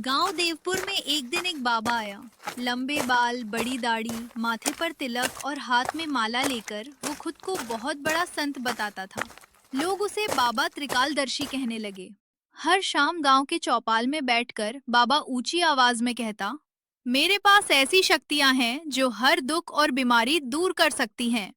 गांव देवपुर में एक दिन एक बाबा आया। लंबे बाल, बड़ी दाढ़ी, माथे पर तिलक और हाथ में माला लेकर वो खुद को बहुत बड़ा संत बताता था। लोग उसे बाबा त्रिकालदर्शी कहने लगे। हर शाम गांव के चौपाल में बैठकर बाबा ऊंची आवाज में कहता, मेरे पास ऐसी शक्तियां हैं जो हर दुख और बीमारी दूर कर सकती हैं।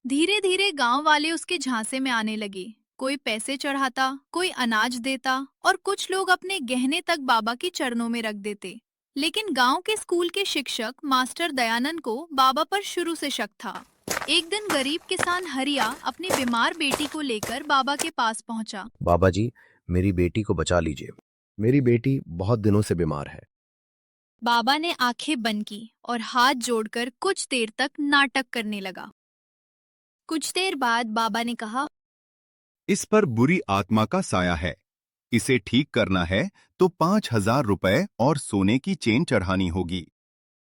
धीरे धीरे गांव वाले उसके झांसे में आने लगे। कोई पैसे चढ़ाता, कोई अनाज देता और कुछ लोग अपने गहने तक बाबा के चरणों में रख देते। लेकिन गांव के स्कूल के शिक्षक मास्टर दयानंद को बाबा पर शुरू से शक था। एक दिन गरीब किसान हरिया अपनी बीमार बेटी को लेकर बाबा के पास पहुंचा। बाबा जी, मेरी बेटी को बचा लीजिए। मेरी बेटी बहुत दिनों से बीमार है। बाबा ने आंखें बंद की और हाथ जोड़कर कुछ देर तक नाटक करने लगा। कुछ देर बाद बाबा ने कहा, इस पर बुरी आत्मा का साया है। इसे ठीक करना है तो 5,000 रुपए और सोने की चेन चढ़ानी होगी।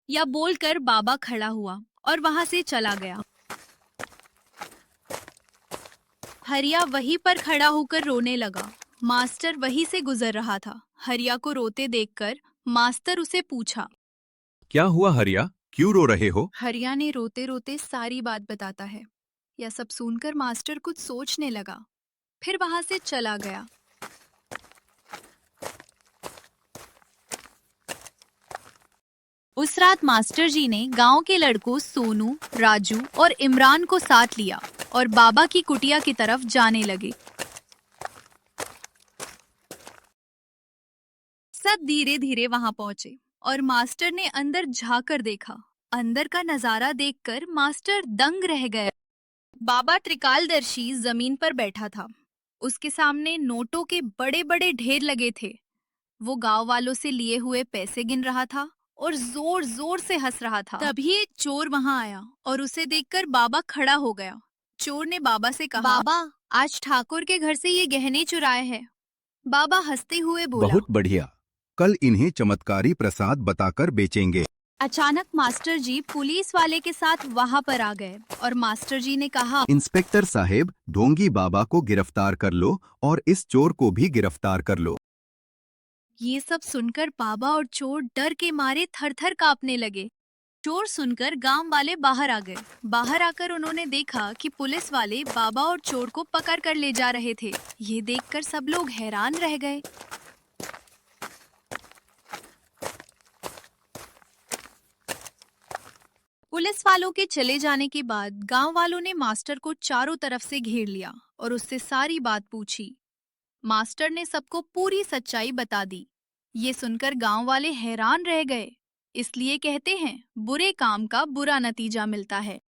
या बोलकर बाबा खड़ा हुआ और वहां से चला गया। हरिया वहीं पर खड़ा होकर रोने लगा। मास्टर वहीं से गुजर रहा था। हरिया को रोते देखकर मास्टर उसे पूछा। क्या हुआ हरिया, क्यों रो रहे हो? हरिया ने रोते रोते सारी बात बताता है। यह सब सुनकर मास्टर कुछ सोचने लगा, फिर वहां से चला गया। उस रात मास्टर जी ने गांव के लड़कों सोनू, राजू और इमरान को साथ लिया और बाबा की कुटिया की तरफ जाने लगे। सब धीरे धीरे वहां पहुंचे और मास्टर ने अंदर झांककर देखा। अंदर का नजारा देखकर मास्टर दंग रह गए। बाबा त्रिकालदर्शी जमीन पर बैठा था। उसके सामने नोटों के बड़े बड़े ढेर लगे थे। वो गांव वालों से लिए हुए पैसे गिन रहा था और जोर जोर से हंस रहा था। तभी एक चोर वहां आया और उसे देखकर बाबा खड़ा हो गया। चोर ने बाबा से कहा, बाबा, आज ठाकुर के घर से ये गहने चुराए हैं। बाबा हंसते हुए बोला, बहुत बढ़िया, कल इन्हें चमत्कारी प्रसाद बताकर बेचेंगे। अचानक मास्टर जी पुलिस वाले के साथ वहां पर आ गए और मास्टर जी ने कहा, इंस्पेक्टर साहेब, ढोंगी बाबा को गिरफ्तार कर लो और इस चोर को भी गिरफ्तार कर लो। ये सब सुनकर बाबा और चोर डर के मारे थर-थर कांपने लगे। चोर सुनकर गांव वाले बाहर आ गए। बाहर आकर उन्होंने देखा कि पुलिस वाले बाबा और चोर को पकड़ कर ले जा रहे थे। ये देखकर सब लोग हैरान रह गए। पुलिस वालों के चले जाने के बाद गांव वालों ने मास्टर को चारों तरफ से घेर लिया और उससे सारी बात पूछी। मास्टर ने सबको पूरी सच्चाई बता दी। ये सुनकर गांव वाले हैरान रह गए। इसलिए कहते हैं, बुरे काम का बुरा नतीजा मिलता है।